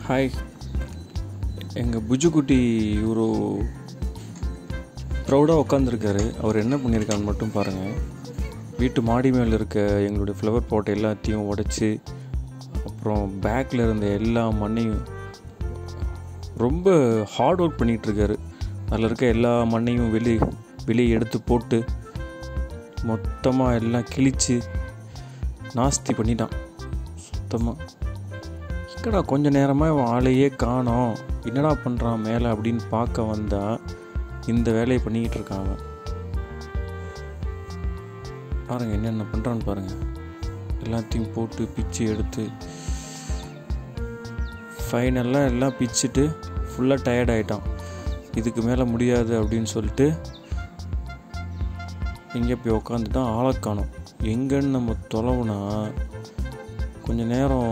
Hi, எங்கள் புஜுக்குட்டி ஒரு ப்ரௌடாக உட்காந்துருக்காரு. அவர் என்ன பண்ணியிருக்கான்னு மட்டும் பாருங்கள். வீட்டு மாடி மேலே இருக்க எங்களுடைய ஃப்ளவர் பாட் எல்லாத்தையும் உடைச்சி, அப்புறம் பேக்கில் இருந்த எல்லா மண்ணையும் ரொம்ப ஹார்ட் ஒர்க் பண்ணிகிட்ருக்காரு. அதில் இருக்க எல்லா மண்ணையும் வெளியே எடுத்து போட்டு மொத்தமாக எல்லாம் கிழித்து நாஸ்தி பண்ணிட்டான் சுத்தமாக. எங்கடா கொஞ்ச நேரமாக இவன் ஆளையே காணோம், என்னடா பண்ணுறான் மேலே அப்படின்னு பார்க்க வந்தால் இந்த வேலையை பண்ணிக்கிட்டு இருக்கான். பாருங்கள் என்னென்ன பண்ணுறான்னு பாருங்கள். எல்லாத்தையும் போட்டு பிச்சு எடுத்து ஃபைனலாக எல்லாம் பிச்சுட்டு ஃபுல்லாக டயர்ட் ஆகிட்டான். இதுக்கு மேலே முடியாது அப்படின்னு சொல்லிட்டு எங்கே போய் உக்காந்துட்டான். ஆளை காணோம். எங்கன்னு நம்ம தொலைவுனா கொஞ்சம் நேரம்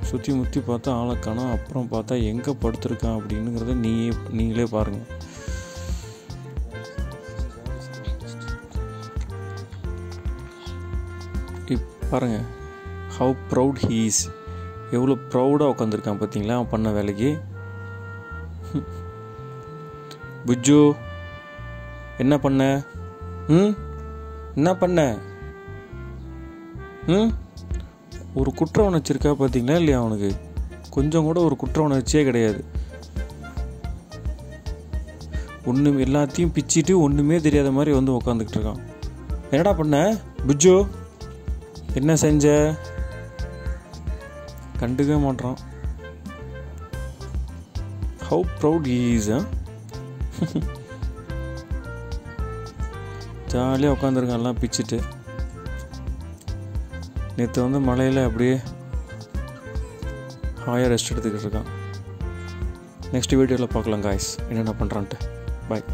சுற்றி முற்றி பார்த்தா ஆளை காணோம். அப்புறம் பார்த்தா எங்கே படுத்துருக்கான் அப்படின்னுங்கிறத நீங்களே பாருங்கள். பாருங்கள் ஹவு ப்ரவுட் ஹீ இஸ். எவ்வளோ ப்ரௌடாக உட்காந்துருக்கான் பார்த்தீங்களா அவன் பண்ண வேலைக்கு. புஜ்ஜு என்ன பண்ண? என்ன பண்ண? ஒரு குற்ற உணர்ச்சி இருக்கா பார்த்தீங்களா இல்லையா? அவனுக்கு கொஞ்சம் கூட ஒரு குற்ற உணர்ச்சியே கிடையாது. ஒன்றும் எல்லாத்தையும் பிச்சுட்டு ஒன்றுமே தெரியாத மாதிரி வந்து உக்காந்துக்கிட்டு இருக்கான். என்னடா பண்ண புஜ்ஜு? என்ன செஞ்ச? கண்டுக்கவே மாட்டான். How proud he is. ஜாலியாக உட்காந்துருக்கான் எல்லாம் பிச்சுட்டு. நேற்று வந்து மழையில் அப்படியே ஹாயாக ரெஸ்ட் எடுத்துக்கிட்டு இருக்கான். நெக்ஸ்ட் வீடியோவில் பார்க்கலாம் காய்ஸ் என்னென்ன பண்ணுறான்ட்டு. பாய்.